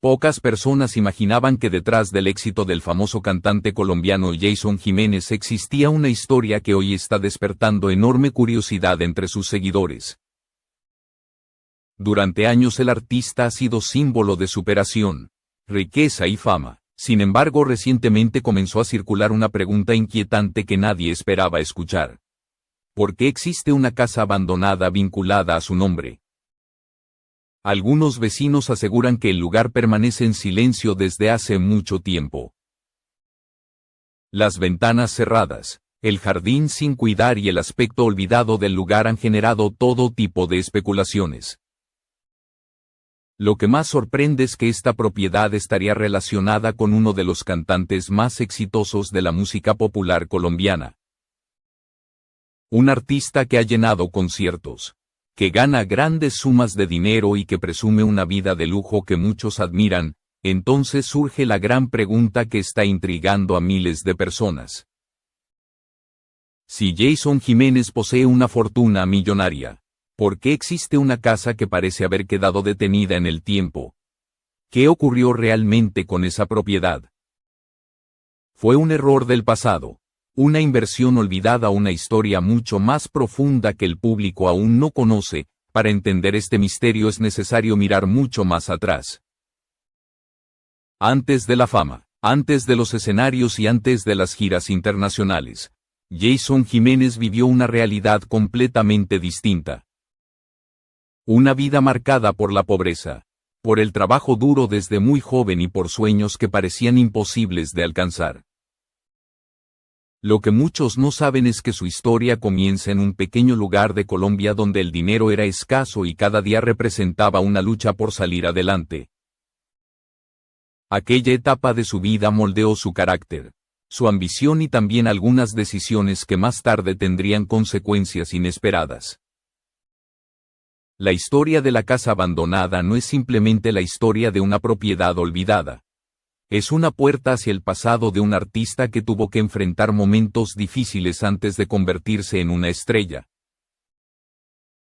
Pocas personas imaginaban que detrás del éxito del famoso cantante colombiano Jason Jiménez existía una historia que hoy está despertando enorme curiosidad entre sus seguidores. Durante años el artista ha sido símbolo de superación, riqueza y fama. Sin embargo, recientemente comenzó a circular una pregunta inquietante que nadie esperaba escuchar. ¿Por qué existe una casa abandonada vinculada a su nombre? Algunos vecinos aseguran que el lugar permanece en silencio desde hace mucho tiempo. Las ventanas cerradas, el jardín sin cuidar y el aspecto olvidado del lugar han generado todo tipo de especulaciones. Lo que más sorprende es que esta propiedad estaría relacionada con uno de los cantantes más exitosos de la música popular colombiana. Un artista que ha llenado conciertos, que gana grandes sumas de dinero y que presume una vida de lujo que muchos admiran. Entonces surge la gran pregunta que está intrigando a miles de personas. Si Jason Jiménez posee una fortuna millonaria, ¿por qué existe una casa que parece haber quedado detenida en el tiempo? ¿Qué ocurrió realmente con esa propiedad? ¿Fue un error del pasado? ¿Una inversión olvidada o una historia mucho más profunda que el público aún no conoce? Para entender este misterio es necesario mirar mucho más atrás. Antes de la fama, antes de los escenarios y antes de las giras internacionales, Jason Jiménez vivió una realidad completamente distinta. Una vida marcada por la pobreza, por el trabajo duro desde muy joven y por sueños que parecían imposibles de alcanzar. Lo que muchos no saben es que su historia comienza en un pequeño lugar de Colombia donde el dinero era escaso y cada día representaba una lucha por salir adelante. Aquella etapa de su vida moldeó su carácter, su ambición y también algunas decisiones que más tarde tendrían consecuencias inesperadas. La historia de la casa abandonada no es simplemente la historia de una propiedad olvidada. Es una puerta hacia el pasado de un artista que tuvo que enfrentar momentos difíciles antes de convertirse en una estrella.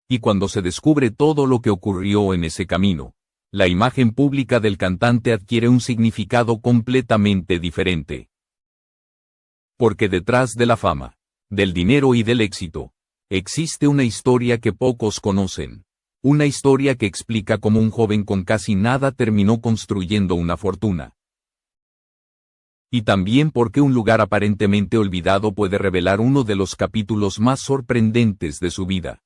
Y cuando se descubre todo lo que ocurrió en ese camino, la imagen pública del cantante adquiere un significado completamente diferente. Porque detrás de la fama, del dinero y del éxito, existe una historia que pocos conocen. Una historia que explica cómo un joven con casi nada terminó construyendo una fortuna. Y también por qué un lugar aparentemente olvidado puede revelar uno de los capítulos más sorprendentes de su vida.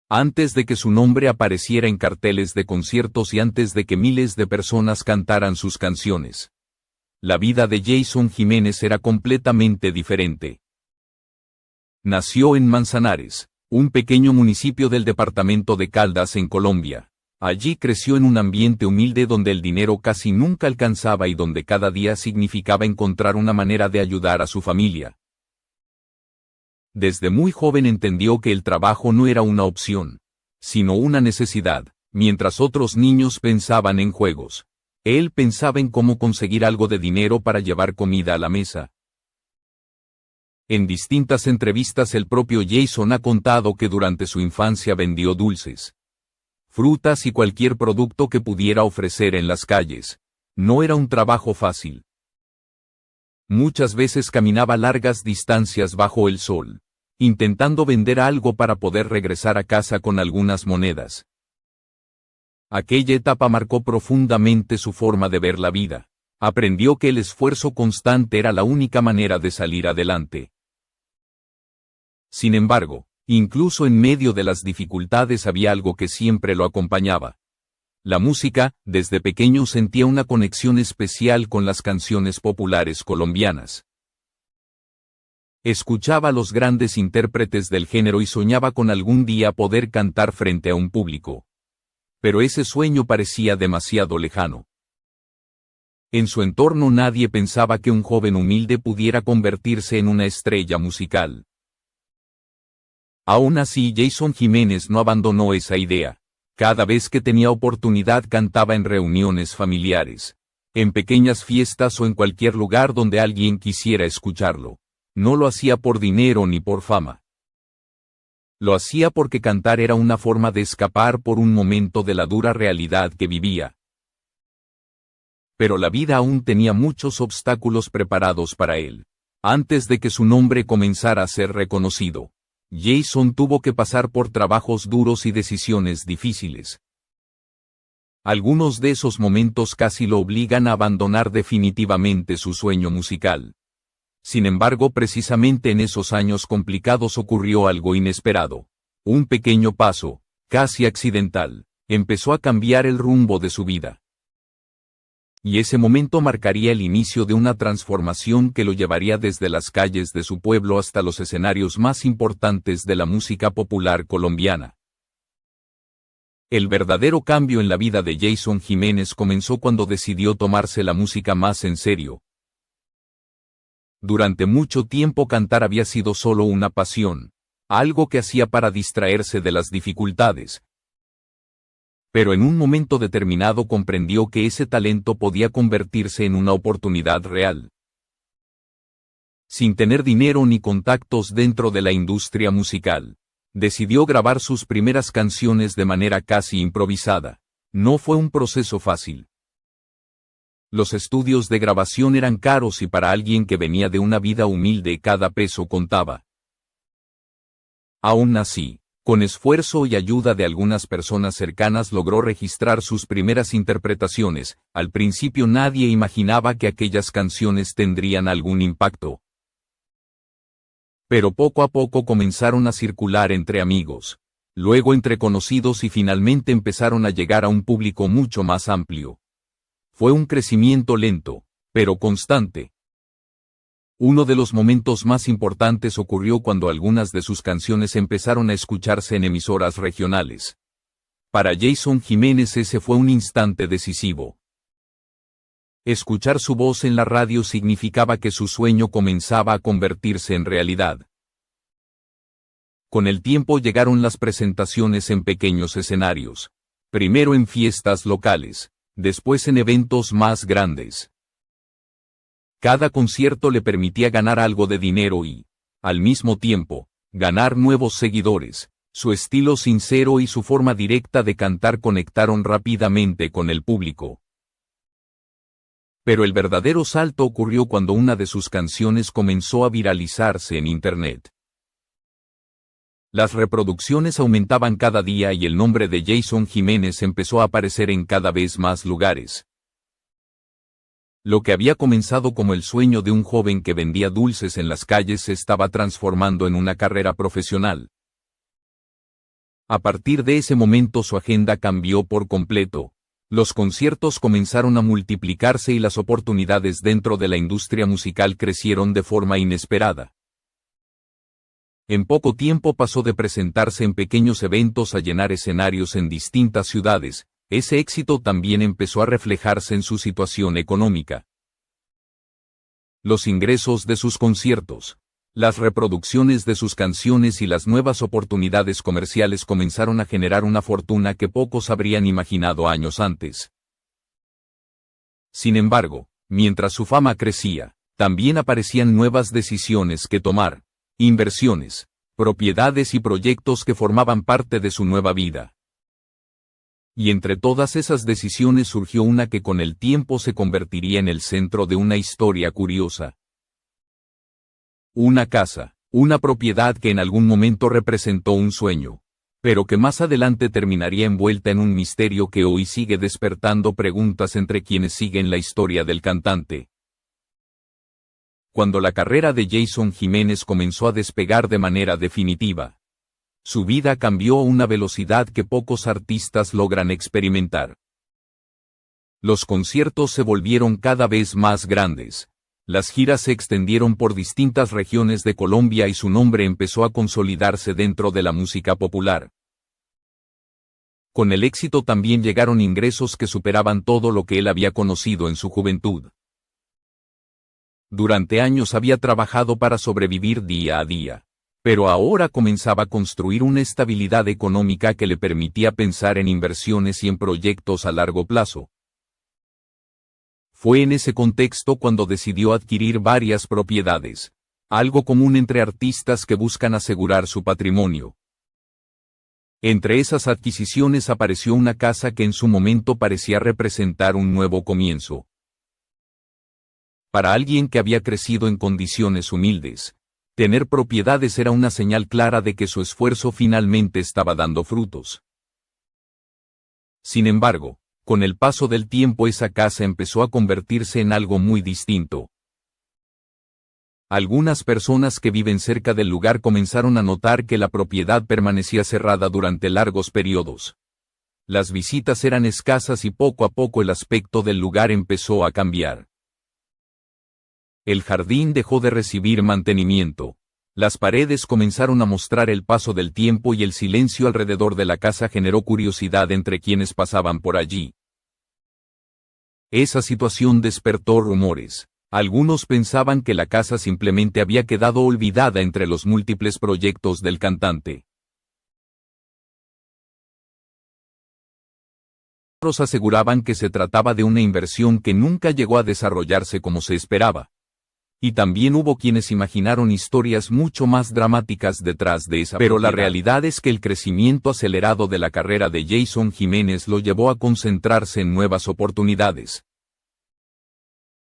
Antes de que su nombre apareciera en carteles de conciertos y antes de que miles de personas cantaran sus canciones, la vida de Jason Jiménez era completamente diferente. Nació en Manzanares, un pequeño municipio del departamento de Caldas en Colombia. Allí creció en un ambiente humilde donde el dinero casi nunca alcanzaba y donde cada día significaba encontrar una manera de ayudar a su familia. Desde muy joven entendió que el trabajo no era una opción, sino una necesidad. Mientras otros niños pensaban en juegos, él pensaba en cómo conseguir algo de dinero para llevar comida a la mesa. En distintas entrevistas el propio Jason ha contado que durante su infancia vendió dulces, frutas y cualquier producto que pudiera ofrecer en las calles. No era un trabajo fácil. Muchas veces caminaba largas distancias bajo el sol, intentando vender algo para poder regresar a casa con algunas monedas. Aquella etapa marcó profundamente su forma de ver la vida. Aprendió que el esfuerzo constante era la única manera de salir adelante. Sin embargo, incluso en medio de las dificultades había algo que siempre lo acompañaba. La música. Desde pequeño sentía una conexión especial con las canciones populares colombianas. Escuchaba a los grandes intérpretes del género y soñaba con algún día poder cantar frente a un público. Pero ese sueño parecía demasiado lejano. En su entorno nadie pensaba que un joven humilde pudiera convertirse en una estrella musical. Aún así, Jason Jiménez no abandonó esa idea. Cada vez que tenía oportunidad cantaba en reuniones familiares, en pequeñas fiestas o en cualquier lugar donde alguien quisiera escucharlo. No lo hacía por dinero ni por fama. Lo hacía porque cantar era una forma de escapar por un momento de la dura realidad que vivía. Pero la vida aún tenía muchos obstáculos preparados para él. Antes de que su nombre comenzara a ser reconocido, Jason tuvo que pasar por trabajos duros y decisiones difíciles. Algunos de esos momentos casi lo obligan a abandonar definitivamente su sueño musical. Sin embargo, precisamente en esos años complicados ocurrió algo inesperado. Un pequeño paso, casi accidental, empezó a cambiar el rumbo de su vida. Y ese momento marcaría el inicio de una transformación que lo llevaría desde las calles de su pueblo hasta los escenarios más importantes de la música popular colombiana. El verdadero cambio en la vida de Jason Jiménez comenzó cuando decidió tomarse la música más en serio. Durante mucho tiempo cantar había sido solo una pasión, algo que hacía para distraerse de las dificultades. Pero en un momento determinado comprendió que ese talento podía convertirse en una oportunidad real. Sin tener dinero ni contactos dentro de la industria musical, decidió grabar sus primeras canciones de manera casi improvisada. No fue un proceso fácil. Los estudios de grabación eran caros y para alguien que venía de una vida humilde cada peso contaba. Aún así, con esfuerzo y ayuda de algunas personas cercanas logró registrar sus primeras interpretaciones. Al principio nadie imaginaba que aquellas canciones tendrían algún impacto. Pero poco a poco comenzaron a circular entre amigos, luego entre conocidos y finalmente empezaron a llegar a un público mucho más amplio. Fue un crecimiento lento, pero constante. Uno de los momentos más importantes ocurrió cuando algunas de sus canciones empezaron a escucharse en emisoras regionales. Para Jason Jiménez ese fue un instante decisivo. Escuchar su voz en la radio significaba que su sueño comenzaba a convertirse en realidad. Con el tiempo llegaron las presentaciones en pequeños escenarios, primero en fiestas locales, después en eventos más grandes. Cada concierto le permitía ganar algo de dinero y, al mismo tiempo, ganar nuevos seguidores. Su estilo sincero y su forma directa de cantar conectaron rápidamente con el público. Pero el verdadero salto ocurrió cuando una de sus canciones comenzó a viralizarse en Internet. Las reproducciones aumentaban cada día y el nombre de Jason Jiménez empezó a aparecer en cada vez más lugares. Lo que había comenzado como el sueño de un joven que vendía dulces en las calles se estaba transformando en una carrera profesional. A partir de ese momento su agenda cambió por completo. Los conciertos comenzaron a multiplicarse y las oportunidades dentro de la industria musical crecieron de forma inesperada. En poco tiempo pasó de presentarse en pequeños eventos a llenar escenarios en distintas ciudades. Ese éxito también empezó a reflejarse en su situación económica. Los ingresos de sus conciertos, las reproducciones de sus canciones y las nuevas oportunidades comerciales comenzaron a generar una fortuna que pocos habrían imaginado años antes. Sin embargo, mientras su fama crecía, también aparecían nuevas decisiones que tomar, inversiones, propiedades y proyectos que formaban parte de su nueva vida. Y entre todas esas decisiones surgió una que con el tiempo se convertiría en el centro de una historia curiosa. Una casa, una propiedad que en algún momento representó un sueño, pero que más adelante terminaría envuelta en un misterio que hoy sigue despertando preguntas entre quienes siguen la historia del cantante. Cuando la carrera de Jason Jiménez comenzó a despegar de manera definitiva, su vida cambió a una velocidad que pocos artistas logran experimentar. Los conciertos se volvieron cada vez más grandes. Las giras se extendieron por distintas regiones de Colombia y su nombre empezó a consolidarse dentro de la música popular. Con el éxito también llegaron ingresos que superaban todo lo que él había conocido en su juventud. Durante años había trabajado para sobrevivir día a día, pero ahora comenzaba a construir una estabilidad económica que le permitía pensar en inversiones y en proyectos a largo plazo. Fue en ese contexto cuando decidió adquirir varias propiedades, algo común entre artistas que buscan asegurar su patrimonio. Entre esas adquisiciones apareció una casa que en su momento parecía representar un nuevo comienzo, Para alguien que había crecido en condiciones humildes, tener propiedades era una señal clara de que su esfuerzo finalmente estaba dando frutos. Sin embargo, con el paso del tiempo esa casa empezó a convertirse en algo muy distinto. Algunas personas que viven cerca del lugar comenzaron a notar que la propiedad permanecía cerrada durante largos periodos. Las visitas eran escasas y poco a poco el aspecto del lugar empezó a cambiar. El jardín dejó de recibir mantenimiento. Las paredes comenzaron a mostrar el paso del tiempo y el silencio alrededor de la casa generó curiosidad entre quienes pasaban por allí. Esa situación despertó rumores. Algunos pensaban que la casa simplemente había quedado olvidada entre los múltiples proyectos del cantante. Otros aseguraban que se trataba de una inversión que nunca llegó a desarrollarse como se esperaba. Y también hubo quienes imaginaron historias mucho más dramáticas detrás de esa propiedad. Pero la realidad es que el crecimiento acelerado de la carrera de Jason Jiménez lo llevó a concentrarse en nuevas oportunidades.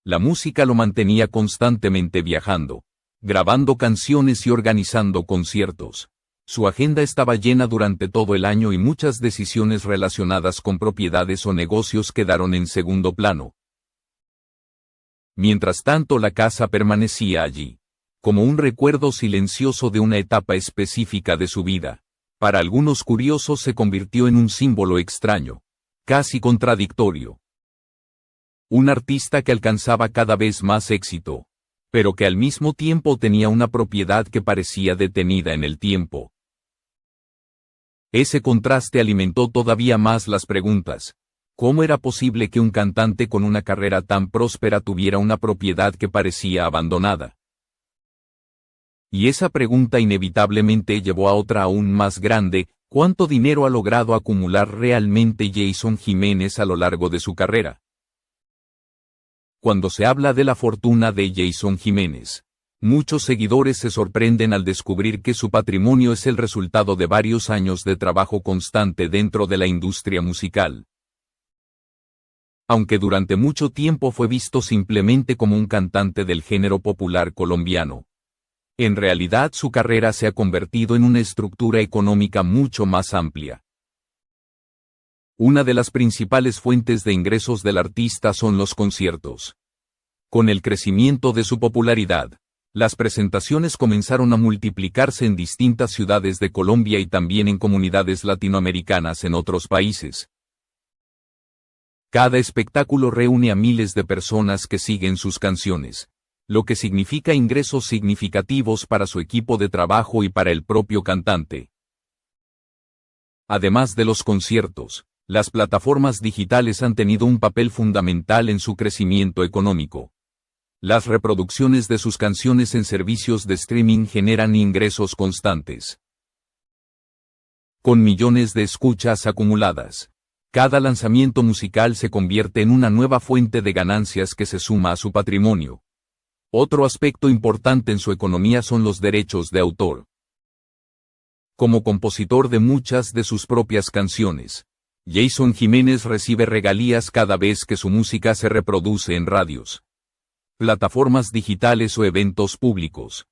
La música lo mantenía constantemente viajando, grabando canciones y organizando conciertos. Su agenda estaba llena durante todo el año y muchas decisiones relacionadas con propiedades o negocios quedaron en segundo plano. Mientras tanto la casa permanecía allí, como un recuerdo silencioso de una etapa específica de su vida. Para algunos curiosos se convirtió en un símbolo extraño, casi contradictorio. Un artista que alcanzaba cada vez más éxito, pero que al mismo tiempo tenía una propiedad que parecía detenida en el tiempo. Ese contraste alimentó todavía más las preguntas. ¿Cómo era posible que un cantante con una carrera tan próspera tuviera una propiedad que parecía abandonada? Y esa pregunta inevitablemente llevó a otra aún más grande: ¿cuánto dinero ha logrado acumular realmente Jason Jiménez a lo largo de su carrera? Cuando se habla de la fortuna de Jason Jiménez, muchos seguidores se sorprenden al descubrir que su patrimonio es el resultado de varios años de trabajo constante dentro de la industria musical. Aunque durante mucho tiempo fue visto simplemente como un cantante del género popular colombiano, en realidad su carrera se ha convertido en una estructura económica mucho más amplia. Una de las principales fuentes de ingresos del artista son los conciertos. Con el crecimiento de su popularidad, las presentaciones comenzaron a multiplicarse en distintas ciudades de Colombia y también en comunidades latinoamericanas en otros países. Cada espectáculo reúne a miles de personas que siguen sus canciones, lo que significa ingresos significativos para su equipo de trabajo y para el propio cantante. Además de los conciertos, las plataformas digitales han tenido un papel fundamental en su crecimiento económico. Las reproducciones de sus canciones en servicios de streaming generan ingresos constantes. Con millones de escuchas acumuladas, cada lanzamiento musical se convierte en una nueva fuente de ganancias que se suma a su patrimonio. Otro aspecto importante en su economía son los derechos de autor. Como compositor de muchas de sus propias canciones, Jason Jiménez recibe regalías cada vez que su música se reproduce en radios, plataformas digitales o eventos públicos.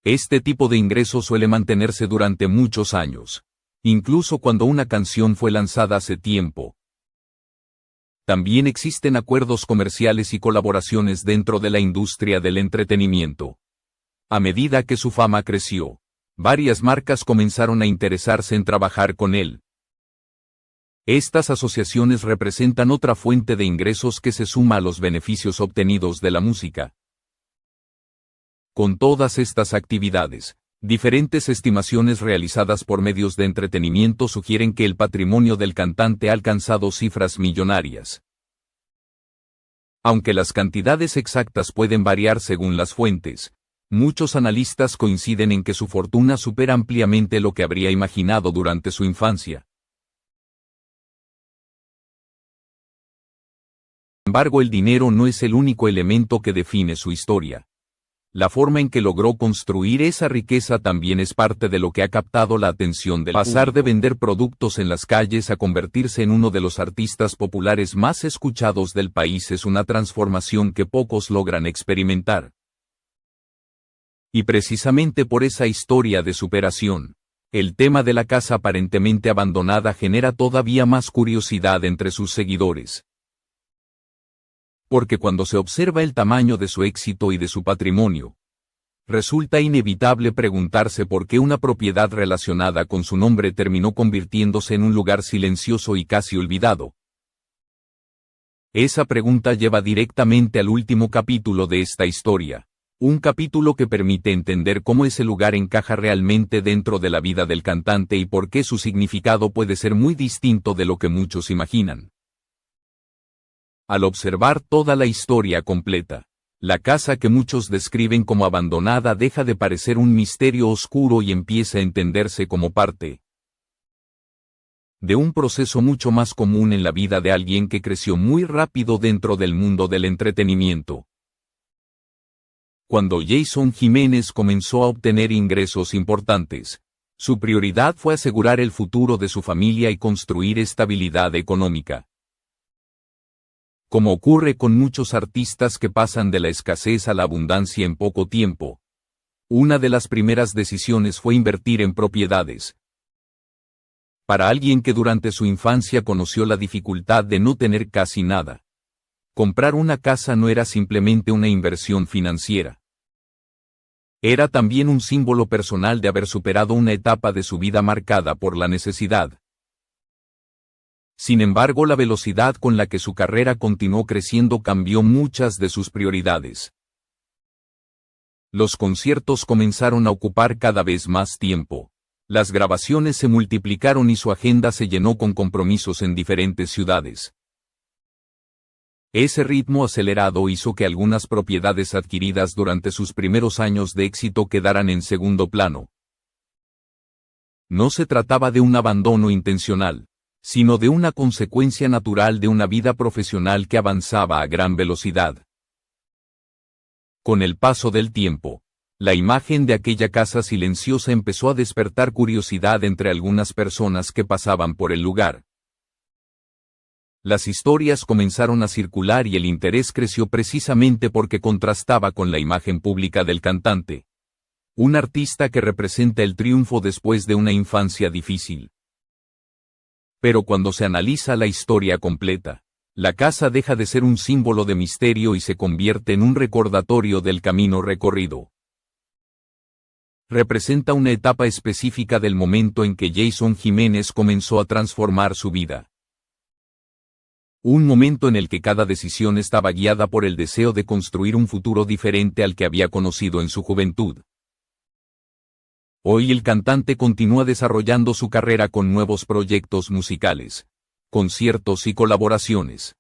Este tipo de ingreso suele mantenerse durante muchos años, incluso cuando una canción fue lanzada hace tiempo. También existen acuerdos comerciales y colaboraciones dentro de la industria del entretenimiento. A medida que su fama creció, varias marcas comenzaron a interesarse en trabajar con él. Estas asociaciones representan otra fuente de ingresos que se suma a los beneficios obtenidos de la música. Con todas estas actividades, diferentes estimaciones realizadas por medios de entretenimiento sugieren que el patrimonio del cantante ha alcanzado cifras millonarias. Aunque las cantidades exactas pueden variar según las fuentes, muchos analistas coinciden en que su fortuna supera ampliamente lo que habría imaginado durante su infancia. Sin embargo, el dinero no es el único elemento que define su historia. La forma en que logró construir esa riqueza también es parte de lo que ha captado la atención del público. Pasar de vender productos en las calles a convertirse en uno de los artistas populares más escuchados del país es una transformación que pocos logran experimentar. Y precisamente por esa historia de superación, el tema de la casa aparentemente abandonada genera todavía más curiosidad entre sus seguidores. Porque cuando se observa el tamaño de su éxito y de su patrimonio, resulta inevitable preguntarse por qué una propiedad relacionada con su nombre terminó convirtiéndose en un lugar silencioso y casi olvidado. Esa pregunta lleva directamente al último capítulo de esta historia, un capítulo que permite entender cómo ese lugar encaja realmente dentro de la vida del cantante y por qué su significado puede ser muy distinto de lo que muchos imaginan. Al observar toda la historia completa, la casa que muchos describen como abandonada deja de parecer un misterio oscuro y empieza a entenderse como parte de un proceso mucho más común en la vida de alguien que creció muy rápido dentro del mundo del entretenimiento. Cuando Jason Jiménez comenzó a obtener ingresos importantes, su prioridad fue asegurar el futuro de su familia y construir estabilidad económica. Como ocurre con muchos artistas que pasan de la escasez a la abundancia en poco tiempo, una de las primeras decisiones fue invertir en propiedades. Para alguien que durante su infancia conoció la dificultad de no tener casi nada, comprar una casa no era simplemente una inversión financiera. Era también un símbolo personal de haber superado una etapa de su vida marcada por la necesidad. Sin embargo, la velocidad con la que su carrera continuó creciendo cambió muchas de sus prioridades. Los conciertos comenzaron a ocupar cada vez más tiempo. Las grabaciones se multiplicaron y su agenda se llenó con compromisos en diferentes ciudades. Ese ritmo acelerado hizo que algunas propiedades adquiridas durante sus primeros años de éxito quedaran en segundo plano. No se trataba de un abandono intencional, sino de una consecuencia natural de una vida profesional que avanzaba a gran velocidad. Con el paso del tiempo, la imagen de aquella casa silenciosa empezó a despertar curiosidad entre algunas personas que pasaban por el lugar. Las historias comenzaron a circular y el interés creció precisamente porque contrastaba con la imagen pública del cantante. Un artista que representa el triunfo después de una infancia difícil. Pero cuando se analiza la historia completa, la casa deja de ser un símbolo de misterio y se convierte en un recordatorio del camino recorrido. Representa una etapa específica del momento en que Jason Jiménez comenzó a transformar su vida. Un momento en el que cada decisión estaba guiada por el deseo de construir un futuro diferente al que había conocido en su juventud. Hoy el cantante continúa desarrollando su carrera con nuevos proyectos musicales, conciertos y colaboraciones.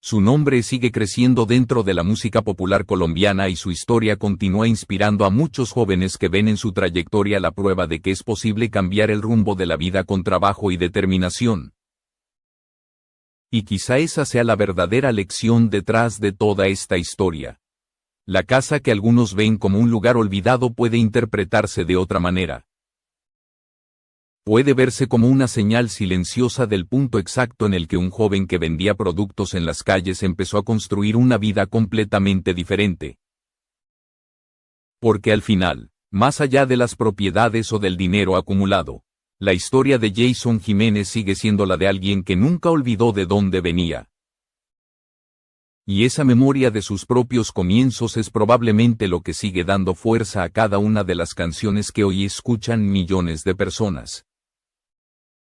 Su nombre sigue creciendo dentro de la música popular colombiana y su historia continúa inspirando a muchos jóvenes que ven en su trayectoria la prueba de que es posible cambiar el rumbo de la vida con trabajo y determinación. Y quizá esa sea la verdadera lección detrás de toda esta historia. La casa que algunos ven como un lugar olvidado puede interpretarse de otra manera. Puede verse como una señal silenciosa del punto exacto en el que un joven que vendía productos en las calles empezó a construir una vida completamente diferente. Porque al final, más allá de las propiedades o del dinero acumulado, la historia de Jason Jiménez sigue siendo la de alguien que nunca olvidó de dónde venía. Y esa memoria de sus propios comienzos es probablemente lo que sigue dando fuerza a cada una de las canciones que hoy escuchan millones de personas.